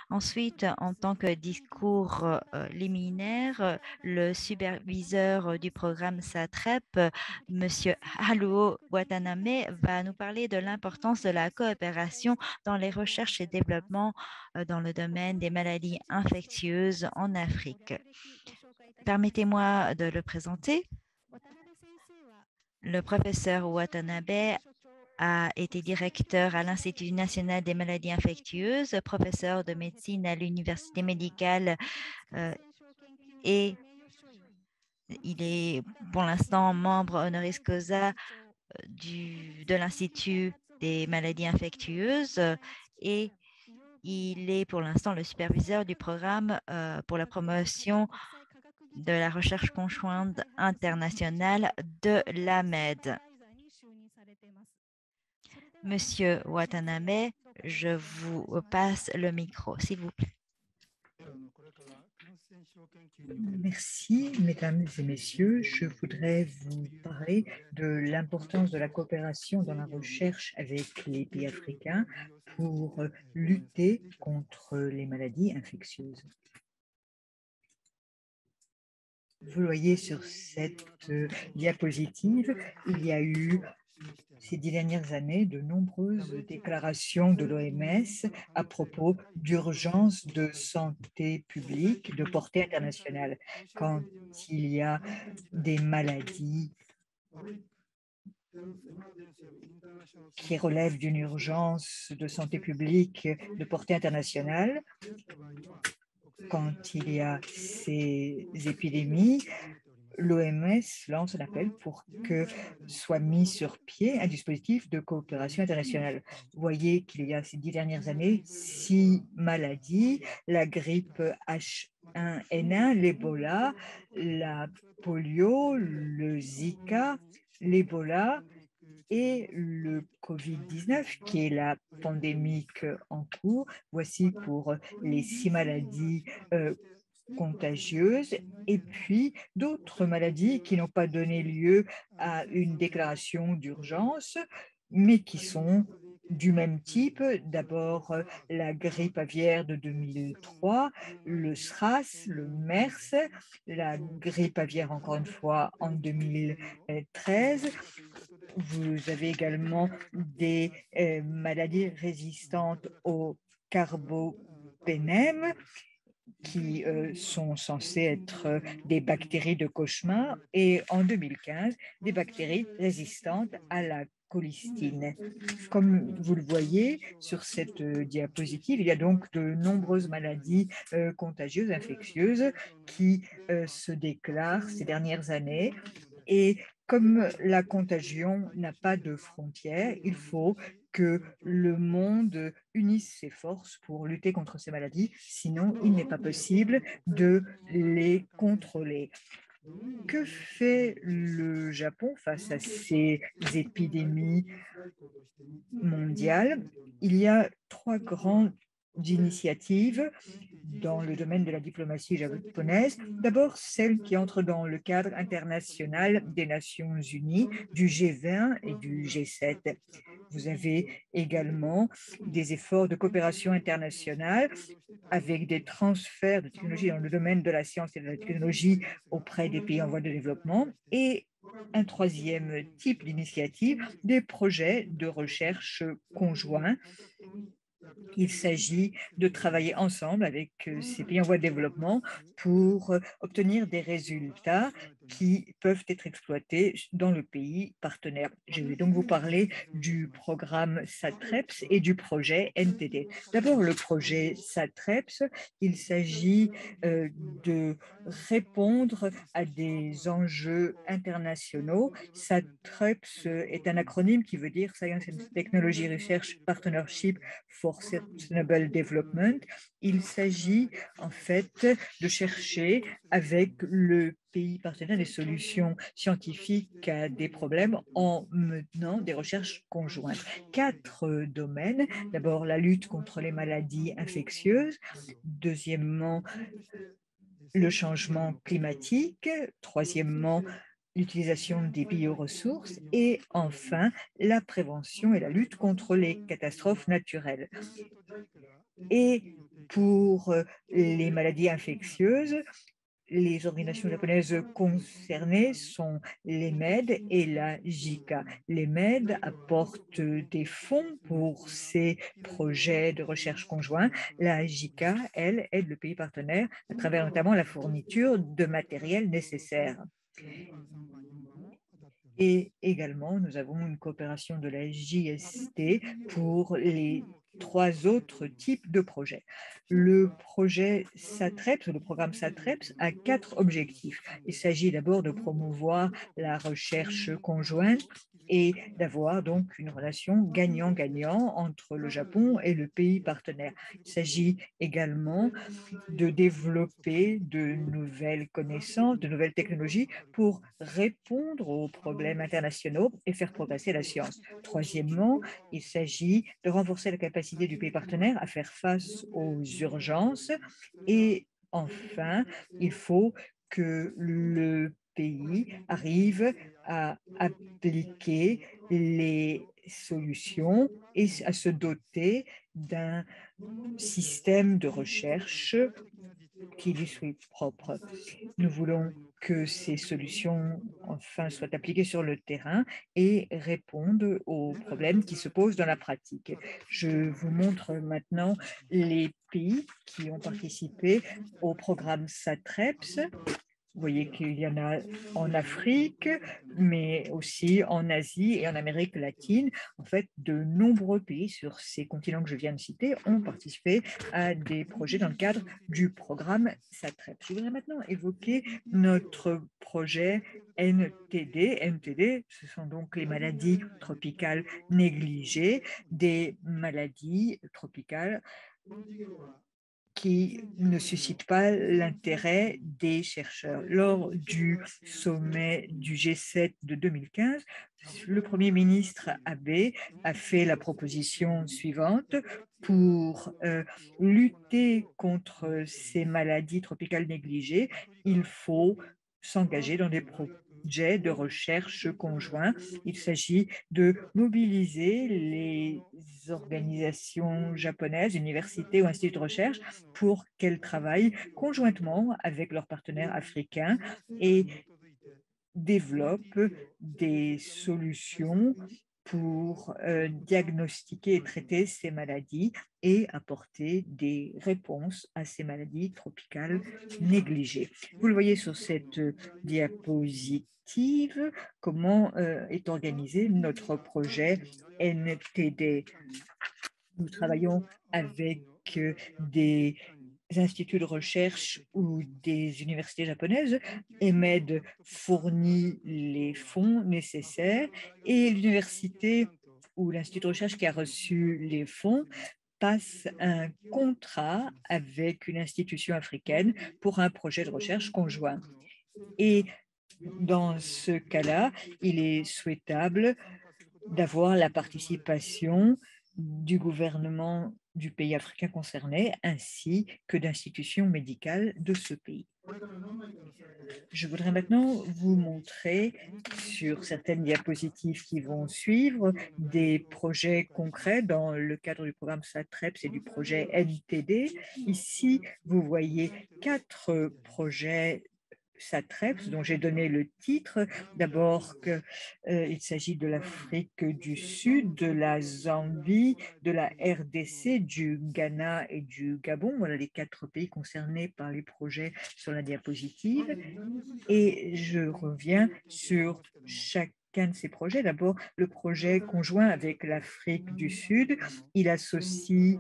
Ensuite, en tant que discours liminaire, le superviseur du programme SATREP, M. Haruo Watanabe, va nous parler de l'importance de la coopération dans les recherches et développements dans le domaine des maladies infectieuses en Afrique. Permettez-moi de le présenter. Le professeur Watanabe a été directeur à l'Institut national des maladies infectieuses, professeur de médecine à l'Université médicale et il est pour l'instant membre honoris causa de l'Institut des maladies infectieuses et il est pour l'instant le superviseur du programme pour la promotion de la recherche conjointe internationale de l'AMED. Monsieur Watanabe, je vous passe le micro, s'il vous plaît. Merci, mesdames et messieurs. Je voudrais vous parler de l'importance de la coopération dans la recherche avec les pays africains pour lutter contre les maladies infectieuses. Vous voyez sur cette diapositive, il y a eu ces 10 dernières années de nombreuses déclarations de l'OMS à propos d'urgence de santé publique de portée internationale. Quand il y a des maladies qui relèvent d'une urgence de santé publique de portée internationale, quand il y a ces épidémies, l'OMS lance un appel pour que soit mis sur pied un dispositif de coopération internationale. Vous voyez qu'il y a ces 10 dernières années 6 maladies, la grippe H1N1, l'Ebola, la polio, le Zika, l'Ebola et le COVID-19, qui est la pandémie en cours. Voici pour les 6 maladies contagieuses et puis d'autres maladies qui n'ont pas donné lieu à une déclaration d'urgence, mais qui sont du même type. D'abord, la grippe aviaire de 2003, le SRAS, le MERS, la grippe aviaire encore une fois en 2013. Vous avez également des maladies résistantes au carbopénème qui sont censées être des bactéries de cauchemar et en 2015, des bactéries résistantes à la colistine. Comme vous le voyez sur cette diapositive, il y a donc de nombreuses maladies contagieuses, infectieuses qui se déclarent ces dernières années et comme la contagion n'a pas de frontières, il faut que le monde unisse ses forces pour lutter contre ces maladies, sinon il n'est pas possible de les contrôler. Que fait le Japon face à ces épidémies mondiales? Il y a 3 grandes initiatives dans le domaine de la diplomatie japonaise. D'abord, celle qui entre dans le cadre international des Nations Unies, du G20 et du G7. Vous avez également des efforts de coopération internationale avec des transferts de technologies dans le domaine de la science et de la technologie auprès des pays en voie de développement et un troisième type d'initiative, des projets de recherche conjoints. Il s'agit de travailler ensemble avec ces pays en voie de développement pour obtenir des résultats qui peuvent être exploités dans le pays partenaire. Je vais donc vous parler du programme SATREPS et du projet NTD. D'abord, le projet SATREPS, il s'agit de répondre à des enjeux internationaux. SATREPS est un acronyme qui veut dire Science and Technology Research Partnership for Sustainable Development. Il s'agit en fait de chercher avec le pays partenaire des solutions scientifiques à des problèmes en menant des recherches conjointes. 4 domaines. D'abord, la lutte contre les maladies infectieuses. Deuxièmement, le changement climatique. Troisièmement, l'utilisation des bioressources et enfin la prévention et la lutte contre les catastrophes naturelles. Et Pour les maladies infectieuses, les organisations japonaises concernées sont l'EMED et la JICA. L'EMED apporte des fonds pour ces projets de recherche conjoints. La JICA, elle, aide le pays partenaire à travers notamment la fourniture de matériel nécessaire. Et également, nous avons une coopération de la JST pour les 3 autres types de projets. Le projet SATREPS, le programme SATREPS, a 4 objectifs. Il s'agit d'abord de promouvoir la recherche conjointe et d'avoir donc une relation gagnant-gagnant entre le Japon et le pays partenaire. Il s'agit également de développer de nouvelles connaissances, de nouvelles technologies pour répondre aux problèmes internationaux et faire progresser la science. Troisièmement, il s'agit de renforcer la capacité du pays partenaire à faire face aux urgences. Et enfin, il faut que le pays arrive à appliquer les solutions et à se doter d'un système de recherche qui lui soit propre. Nous voulons que ces solutions enfin soient appliquées sur le terrain et répondent aux problèmes qui se posent dans la pratique. Je vous montre maintenant les pays qui ont participé au programme SATREPS. Vous voyez qu'il y en a en Afrique, mais aussi en Asie et en Amérique latine. En fait, de nombreux pays sur ces continents que je viens de citer ont participé à des projets dans le cadre du programme SATREP. Je voudrais maintenant évoquer notre projet NTD. NTD, ce sont donc les maladies tropicales négligées, des maladies tropicales qui ne suscite pas l'intérêt des chercheurs. Lors du sommet du G7 de 2015, le Premier ministre Abe a fait la proposition suivante pour lutter contre ces maladies tropicales négligées. Il faut s'engager dans des projets de recherche conjoints. Il s'agit de mobiliser les organisations japonaises, universités ou instituts de recherche pour qu'elles travaillent conjointement avec leurs partenaires africains et développent des solutions pour diagnostiquer et traiter ces maladies et apporter des réponses à ces maladies tropicales négligées. Vous le voyez sur cette diapositive, comment est organisé notre projet NTD. Nous travaillons avec des instituts de recherche ou des universités japonaises. EMED fournit les fonds nécessaires et l'université ou l'institut de recherche qui a reçu les fonds passe un contrat avec une institution africaine pour un projet de recherche conjoint. Et dans ce cas-là, il est souhaitable d'avoir la participation du gouvernement du pays africain concerné ainsi que d'institutions médicales de ce pays. Je voudrais maintenant vous montrer sur certaines diapositives qui vont suivre des projets concrets dans le cadre du programme SATREPS et du projet NTD. Ici, vous voyez 4 projets SATREPS, dont j'ai donné le titre. D'abord, il s'agit de l'Afrique du Sud, de la Zambie, de la RDC, du Ghana et du Gabon. Voilà les 4 pays concernés par les projets sur la diapositive. Et je reviens sur chacun de ces projets. D'abord, le projet conjoint avec l'Afrique du Sud. Il associe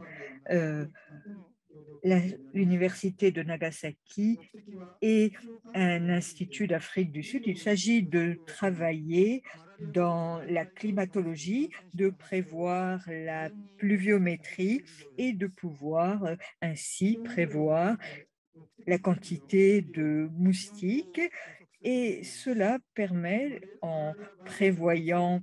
l'université de Nagasaki et un institut d'Afrique du Sud. Il s'agit de travailler dans la climatologie, de prévoir la pluviométrie et de pouvoir ainsi prévoir la quantité de moustiques. Et cela permet, en prévoyant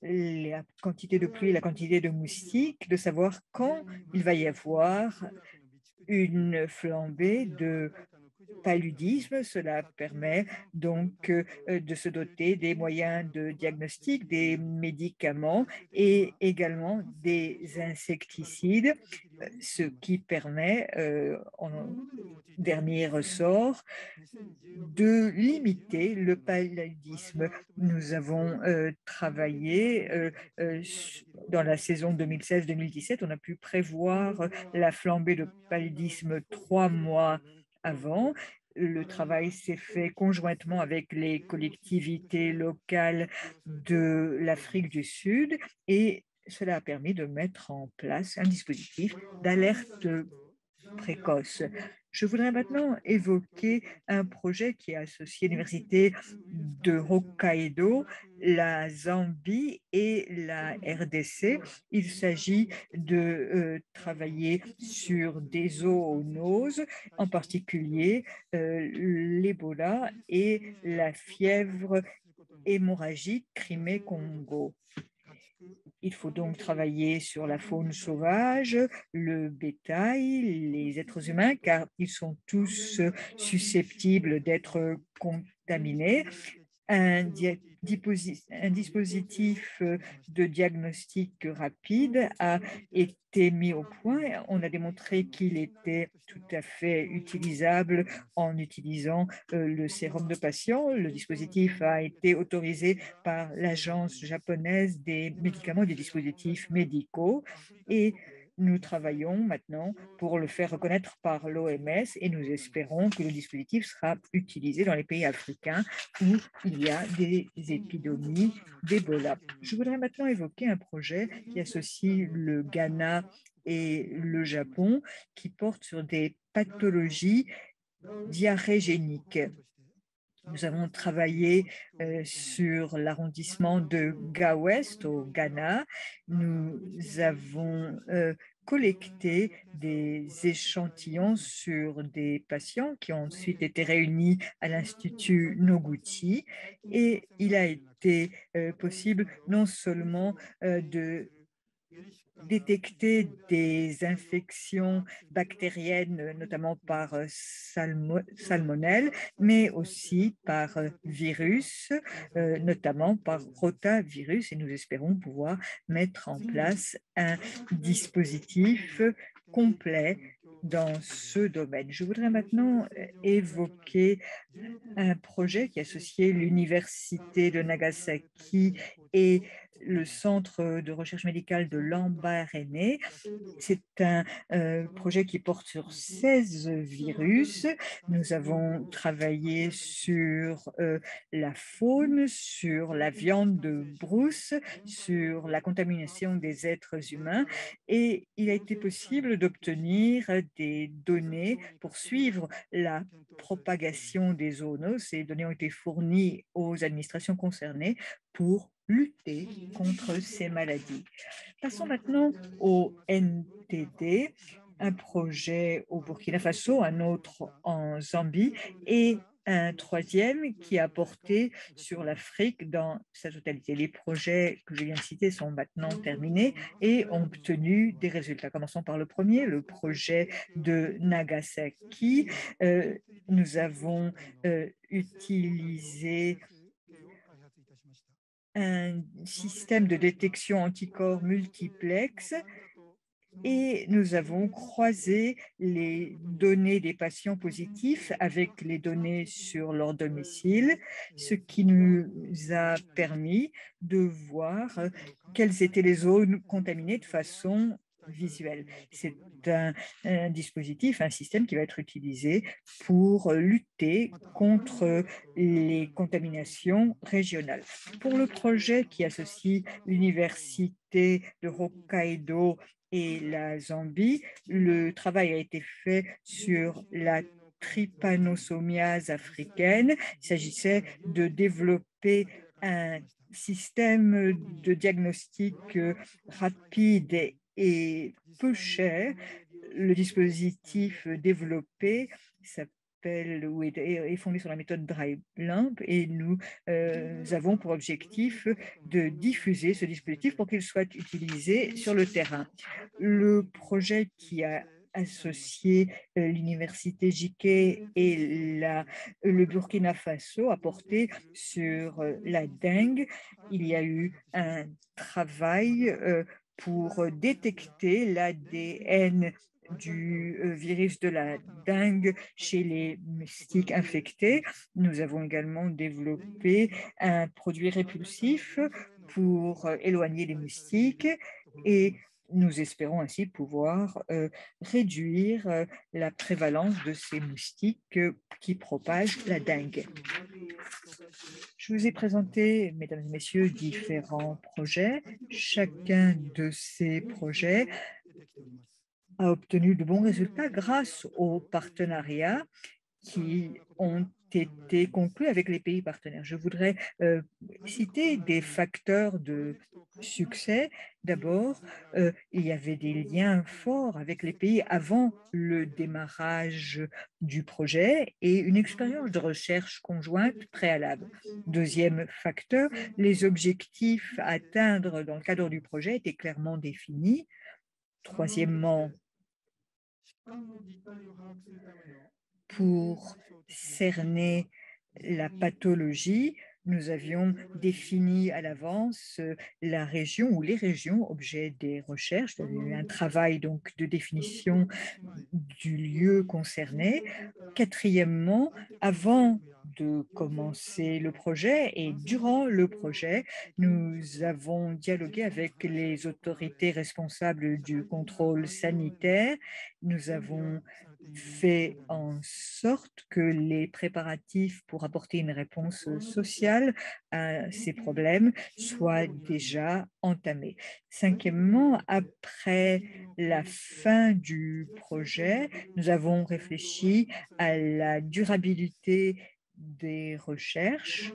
la quantité de pluie et la quantité de moustiques, de savoir quand il va y avoir une flambée de paludisme. Cela permet donc de se doter des moyens de diagnostic, des médicaments et également des insecticides, ce qui permet, en dernier ressort, de limiter le paludisme. Nous avons travaillé dans la saison 2016-2017. On a pu prévoir la flambée de paludisme 3 mois avant. Le travail s'est fait conjointement avec les collectivités locales de l'Afrique du Sud et cela a permis de mettre en place un dispositif d'alerte précoce. Je voudrais maintenant évoquer un projet qui est associé à l'Université de Hokkaido, la Zambie et la RDC. Il s'agit de travailler sur des zoonoses, en particulier l'Ebola et la fièvre hémorragique Crimée-Congo. Il faut donc travailler sur la faune sauvage, le bétail, les êtres humains, car ils sont tous susceptibles d'être contaminés. Un dispositif de diagnostic rapide a été mis au point. On a démontré qu'il était tout à fait utilisable en utilisant le sérum de patient. Le dispositif a été autorisé par l'Agence japonaise des médicaments et des dispositifs médicaux et nous travaillons maintenant pour le faire reconnaître par l'OMS et nous espérons que le dispositif sera utilisé dans les pays africains où il y a des épidémies d'Ebola. Je voudrais maintenant évoquer un projet qui associe le Ghana et le Japon qui porte sur des pathologies diarrhégéniques. Nous avons travaillé sur l'arrondissement de Ga-Ouest au Ghana. Nous avons collecté des échantillons sur des patients qui ont ensuite été réunis à l'Institut Noguchi et il a été possible non seulement de détecter des infections bactériennes, notamment par salmonelle, mais aussi par virus, notamment par rotavirus. Et nous espérons pouvoir mettre en place un dispositif complet dans ce domaine. Je voudrais maintenant évoquer un projet qui associait l'Université de Nagasaki et le Centre de recherche médicale de Lambaréné. C'est un projet qui porte sur 16 virus. Nous avons travaillé sur la faune, sur la viande de brousse, sur la contamination des êtres humains et il a été possible d'obtenir des données pour suivre la propagation des zoonoses. Ces données ont été fournies aux administrations concernées pour lutter contre ces maladies. Passons maintenant au NTD, un projet au Burkina Faso, un autre en Zambie et un troisième qui a porté sur l'Afrique dans sa totalité. Les projets que je viens de citer sont maintenant terminés et ont obtenu des résultats. Commençons par le premier, le projet de Nagasaki. Nous avons utilisé un système de détection anticorps multiplex et nous avons croisé les données des patients positifs avec les données sur leur domicile, ce qui nous a permis de voir quelles étaient les zones contaminées de façon visuelle. C'est un dispositif, un système qui va être utilisé pour lutter contre les contaminations régionales. Pour le projet qui associe l'Université de Hokkaido et la Zambie, le travail a été fait sur la trypanosomiase africaine. Il s'agissait de développer un système de diagnostic rapide et peu cher. Le dispositif développé s'appelle ou est fondé sur la méthode DryLamp et nous avons pour objectif de diffuser ce dispositif pour qu'il soit utilisé sur le terrain. Le projet qui a associé l'université JK et le Burkina Faso a porté sur la dengue. Il y a eu un travail pour détecter l'ADN du virus de la dengue chez les moustiques infectés. Nous avons également développé un produit répulsif pour éloigner les moustiques et nous espérons ainsi pouvoir réduire la prévalence de ces moustiques qui propagent la dengue. Je vous ai présenté, mesdames et messieurs, différents projets. Chacun de ces projets a obtenu de bons résultats grâce aux partenariats qui ont été conclus avec les pays partenaires. Je voudrais citer des facteurs de succès. D'abord, il y avait des liens forts avec les pays avant le démarrage du projet et une expérience de recherche conjointe préalable. Deuxième facteur, les objectifs à atteindre dans le cadre du projet étaient clairement définis. Troisièmement, pour cerner la pathologie, nous avions défini à l'avance la région ou les régions objet des recherches. Il y avait eu un travail donc de définition du lieu concerné. Quatrièmement, avant de commencer le projet et durant le projet, nous avons dialogué avec les autorités responsables du contrôle sanitaire. Nous avons fait en sorte que les préparatifs pour apporter une réponse sociale à ces problèmes soient déjà entamés. Cinquièmement, après la fin du projet, nous avons réfléchi à la durabilité des recherches.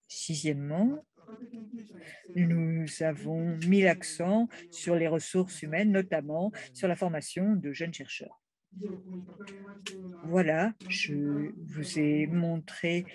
Sixièmement, nous avons mis l'accent sur les ressources humaines, notamment sur la formation de jeunes chercheurs. Voilà, je vous ai montré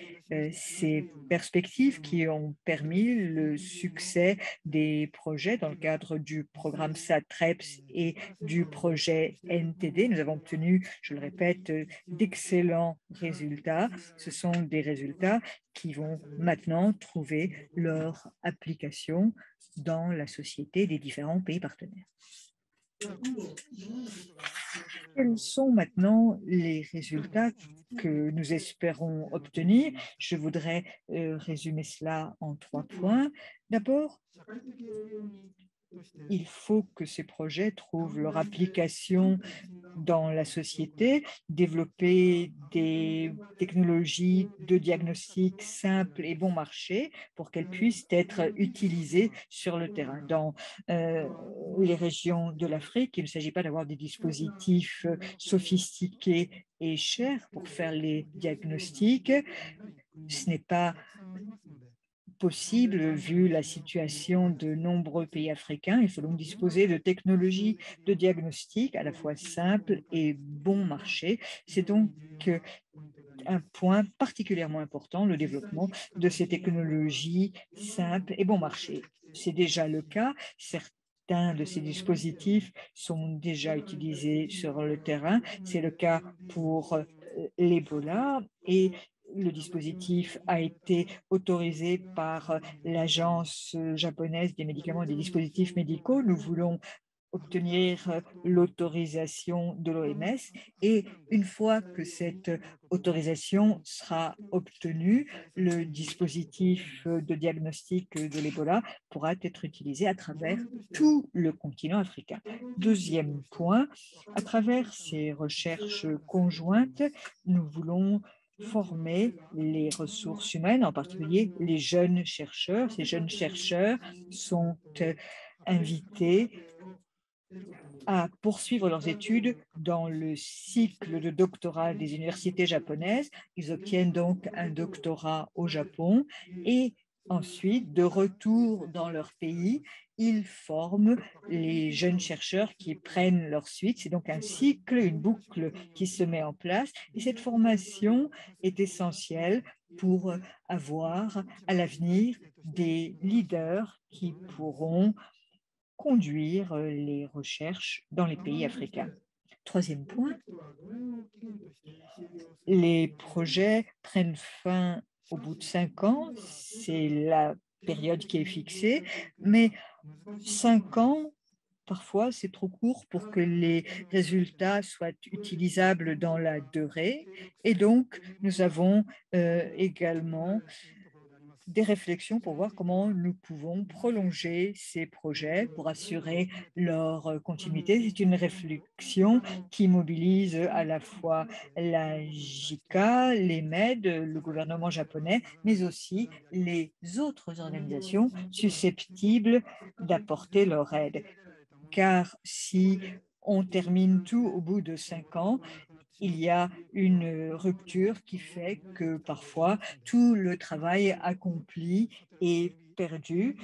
ces perspectives qui ont permis le succès des projets dans le cadre du programme SATREPS et du projet NTD. Nous avons obtenu, je le répète, d'excellents résultats. Ce sont des résultats qui vont maintenant trouver leur application dans la société des différents pays partenaires. Quels sont maintenant les résultats que nous espérons obtenir? Je voudrais résumer cela en 3 points. D'abord, il faut que ces projets trouvent leur application dans la société, développer des technologies de diagnostic simples et bon marché pour qu'elles puissent être utilisées sur le terrain. Dans les régions de l'Afrique, il ne s'agit pas d'avoir des dispositifs sophistiqués et chers pour faire les diagnostics. Ce n'est pas possible vu la situation de nombreux pays africains. Il faut donc disposer de technologies de diagnostic à la fois simples et bon marché. C'est donc un point particulièrement important, le développement de ces technologies simples et bon marché. C'est déjà le cas. Certains de ces dispositifs sont déjà utilisés sur le terrain. C'est le cas pour l'Ebola et le dispositif a été autorisé par l'Agence japonaise des médicaments et des dispositifs médicaux. Nous voulons obtenir l'autorisation de l'OMS et une fois que cette autorisation sera obtenue, le dispositif de diagnostic de l'Ebola pourra être utilisé à travers tout le continent africain. Deuxième point, à travers ces recherches conjointes, nous voulons former les ressources humaines, en particulier les jeunes chercheurs. Ces jeunes chercheurs sont invités à poursuivre leurs études dans le cycle de doctorat des universités japonaises. Ils obtiennent donc un doctorat au Japon et ensuite, de retour dans leur pays, ils forment les jeunes chercheurs qui prennent leur suite. C'est donc un cycle, une boucle qui se met en place et cette formation est essentielle pour avoir à l'avenir des leaders qui pourront conduire les recherches dans les pays africains. Troisième point, les projets prennent fin au bout de 5 ans, c'est la période qui est fixée, mais 5 ans, parfois, c'est trop court pour que les résultats soient utilisables dans la durée. Et donc, nous avons également des réflexions pour voir comment nous pouvons prolonger ces projets pour assurer leur continuité. C'est une réflexion qui mobilise à la fois la JICA, les MED, le gouvernement japonais, mais aussi les autres organisations susceptibles d'apporter leur aide. Car si on termine tout au bout de 5 ans, il y a une rupture qui fait que parfois tout le travail accompli est perdu.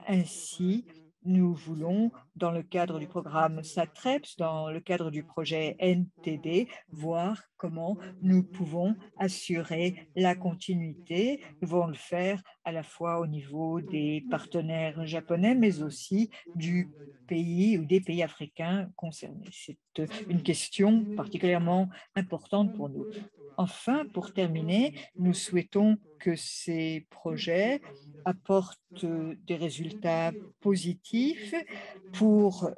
Ainsi, nous voulons, dans le cadre du programme SATREPS, dans le cadre du projet NTD, voir comment nous pouvons assurer la continuité. Nous voulons le faire à la fois au niveau des partenaires japonais, mais aussi du pays ou des pays africains concernés. C'est une question particulièrement importante pour nous. Enfin, pour terminer, nous souhaitons que ces projets apportent des résultats positifs pour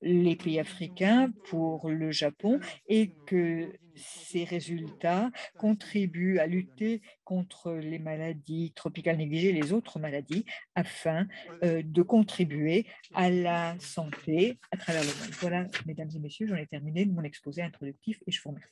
les pays africains, pour le Japon, et que ces résultats contribuent à lutter contre les maladies tropicales négligées et les autres maladies afin de contribuer à la santé à travers le monde. Voilà, mesdames et messieurs, j'en ai terminé de mon exposé introductif et je vous remercie.